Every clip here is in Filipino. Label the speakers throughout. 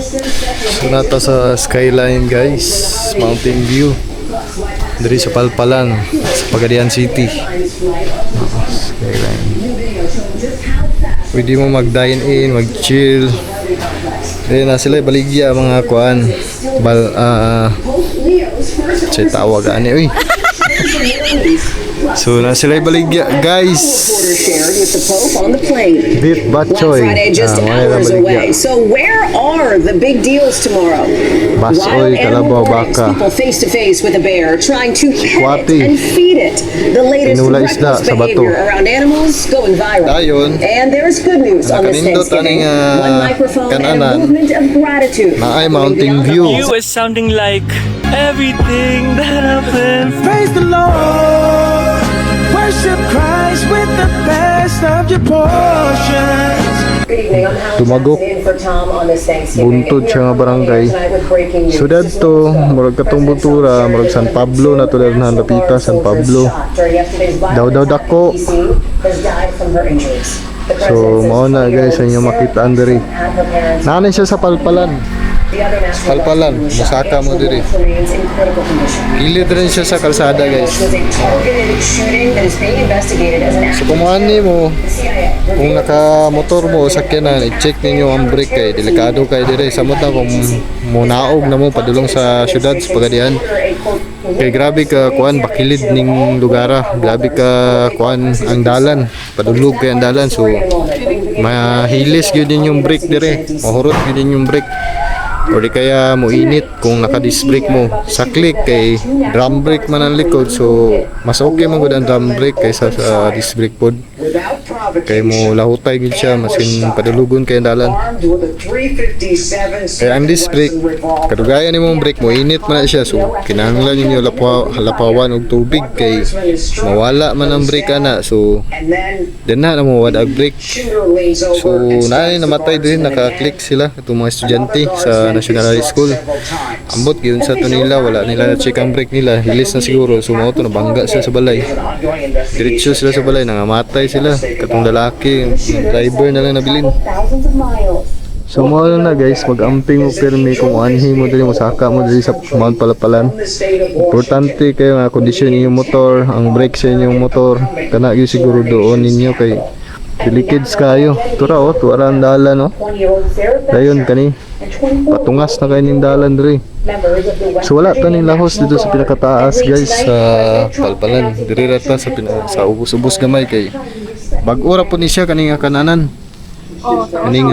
Speaker 1: So nata sa skyline guys, Mountain View. Dari sa Palpalan, sa Pagadian City. Skyline. Pwede mo mag-dine in, mag-chill. Then na sila baligya mga kuan. Say tawag ani uy. So na sila baligya guys. Beef batchoy.
Speaker 2: So where are the big deals tomorrow?
Speaker 1: Basoy, kalabaw, baka.
Speaker 2: People face to face with a bear trying to pet
Speaker 1: Kwati.
Speaker 2: it and feed it. The latest
Speaker 1: Pinula isda
Speaker 2: reckless
Speaker 1: sa bato.
Speaker 2: behavior around animals going viral.
Speaker 1: Dayon.
Speaker 2: And there's good news on this
Speaker 1: Nakanindot
Speaker 2: Thanksgiving.
Speaker 1: aning,
Speaker 2: One microphone and a
Speaker 1: kananan.
Speaker 2: movement of gratitude.
Speaker 1: Na ay Mountain View.
Speaker 3: You is sounding like everything that happened.
Speaker 4: Praise the Lord, worship Christ with the best of your portions.
Speaker 2: Good evening. I'm Helen
Speaker 1: Tumagok.
Speaker 2: Johnson in for Tom on this Thanksgiving.
Speaker 1: Buntod siya nga barangay.
Speaker 2: Tonight with breaking news.
Speaker 1: So dadto, murag katong butura, murag San Pablo na tulad na napita San Pablo. Daw dako. So mao na guys sa inyo makita diri. Nanay siya sa Palpalan. Palpalan, musaka mo diri. Gilid rin siya sa kalsada guys. So kumuani mo, kung naka-motor mo, sakyanan, i-check ninyo ang brake kay delikado kay dire. Samot na kung munaog na mo padulong sa syudad sa Pagadian. Kay grabe ka kuan bakilid ning lugara. Grabe ka kuan ang dalan. Padulog kay ang dalan. So mahilis gyud din yung brake dire. Mahurot gyud din yung brake. O di kaya mo init kung naka-disc brake mo. Sa click kay drum brake man ang likod. So mas okay man gud ang drum brake kaysa sa disc brake pod. Kay mo lahutay gid siya masin padulugon kay ang dalan. Kaya ang disc brake kadugayan nimo ang brake mo init man na siya. So kinahanglan ninyo lapawan og tubig kay mawala man ang brake ana. So then na mo wad ang brake. So naay namatay din naka-click sila itong mga estudyante sa National High School. Ambot gyud sa to nila wala nila na check ang brake nila. Hilis na siguro so mao to nabangga sila sa balay. Diretso sila sa balay nangamatay sila. Katong lalaki driver na lang nabilin. So mao na guys mag-amping mo permi kung anhi mo diri mosaka mo diri sa Mount Palpalan. Importante kayo nga kondisyon inyong motor, ang brake sa inyong motor kana gyud siguro doon ninyo kay dilikids kayo. Tura oh, tuara ang dalan no. Dayon kani patungas na kayo ning dalan diri. So wala ta ning lahos dito sa pinakataas guys sa Palpalan. Diri ra ta sa ubos-ubos gamay kay bag-ora po ni siya kaning kananan. Kaning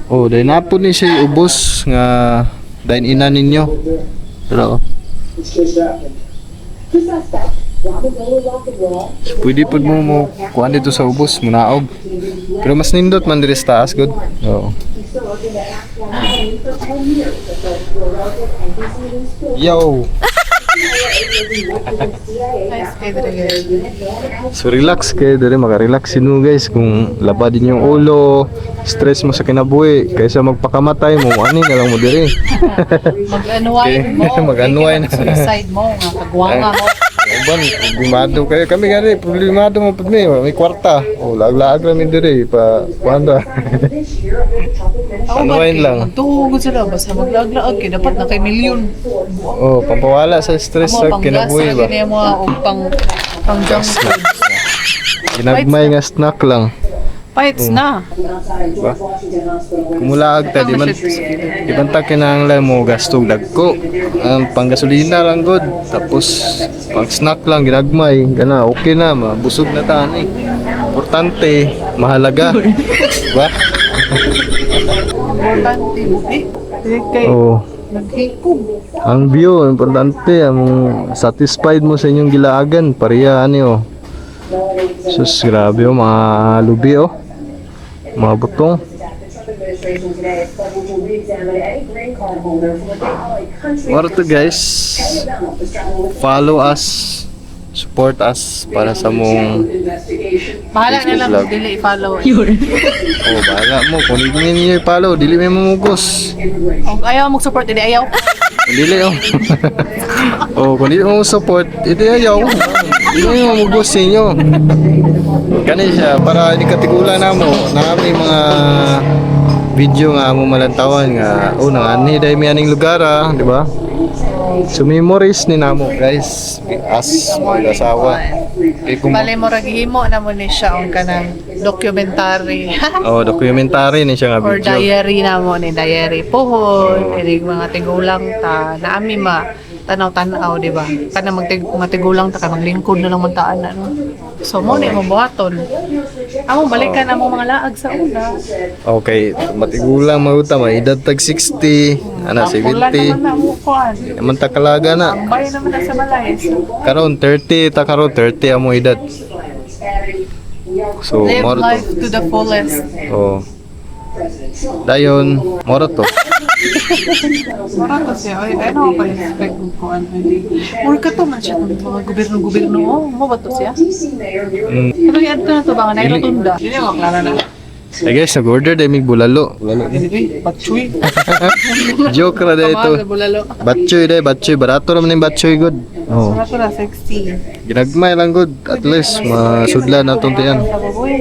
Speaker 1: dahil na po ni siya ubos nga dahil ina ninyo. Pero pwede po mo kuhan dito sa ubos, munaog. Pero mas nindot man diri sa taas, good. Oo. Yo! So relax kayo diri, maka-relax sino guys kung labad din yung ulo, stress mo sa kinabuhi kaysa magpakamatay mo, ani na lang mo diri.
Speaker 5: Mag-unwind mo.
Speaker 1: Mag-unwind.
Speaker 5: Suicide mo, nga kagwanga mo.
Speaker 1: Uban, problemado kayo. Kami gani, problemado mo pud mi, may kwarta. O lag-lag ra mi diri pa kuanda. Unwind lang.
Speaker 5: Magtugod sila basta maglaglaag kay dapat na kay milyon.
Speaker 1: Oh, pampawala sa stress sa kinabuhi ba.
Speaker 5: Mo og pang junk food.
Speaker 1: Ginagmay nga snack lang.
Speaker 5: Fights na.
Speaker 1: Ba? Kumulaag ta di man ta kinahanglan mo gastog dagko. Ang panggasolina lang good. Tapos pang snack lang ginagmay, kana okay na, mabusog na ta ani. Importante, mahalaga. Ba?
Speaker 5: Importante mo eh. Kay
Speaker 1: Oh.
Speaker 5: naghipog.
Speaker 1: Ang view, importante, ang satisfied mo sa inyong gilaagan, pareha ani oh. Sus, grabe oh, mga lubi oh. Mga butong. What to guys? Follow us, support us para sa mong
Speaker 5: Bahala na lang
Speaker 1: vlog.
Speaker 5: dili i-follow.
Speaker 1: Oh, bahala mo. Kung hindi niyo i-follow, dili may mamugos.
Speaker 5: Kung ayaw mo support dili ayaw.
Speaker 1: Kung dili oh. Oh, kung dili mo support, ito ayaw. Dili mo mamugos sa inyo. Kani siya, para hindi katigulan na mo, na may mga video nga amo malantawan nga nangani dai mi aning lugar di ba? So memories ni namo guys as mag-asawa. Kay kung
Speaker 5: Bale mo raghimo na mo ni siya ang kanang documentary.
Speaker 1: documentary ni siya nga
Speaker 5: Or
Speaker 1: video.
Speaker 5: diary na mo ni diary pohon, irig mga tigulang ta naami ma tanaw-tanaw, di ba? Kana matigulang ta kanang lingkod na lang man taan no. So mo ni mo buhaton. Amo balikan na mo mga laag sa una.
Speaker 1: Okay, matigulang mauta edad tag 60, ana
Speaker 5: Wala naman
Speaker 1: 70.
Speaker 5: na mo kuan.
Speaker 1: Naman ta kalaga na.
Speaker 5: Tambay naman na sa balay. So,
Speaker 1: Karon 30 ta karon 30 amo edad. So
Speaker 5: live
Speaker 1: moro
Speaker 5: life
Speaker 1: to.
Speaker 5: to the fullest.
Speaker 1: Oh. Dayon, moro to.
Speaker 5: Mara to siya. Ay, ano pa expect mo kuan? Or ka to man siya ng mga gobyerno-gobyerno. Oh, mo ba to siya?
Speaker 1: Mm.
Speaker 5: Pero yan to na to ba nga nairotunda? Hindi mo klaro na.
Speaker 1: Hey guys, nag-order dahil may bulalo.
Speaker 5: Hindi, batchoy.
Speaker 1: Joke ra dahil ito.
Speaker 5: Kamahal na bulalo.
Speaker 1: Batchoy dahil, batchoy. Barato naman yung batchoy good. Oh.
Speaker 5: Mara to na sexy.
Speaker 1: Ginagmay lang good. At least, masudlan na itong tiyan.
Speaker 5: Sa baboy.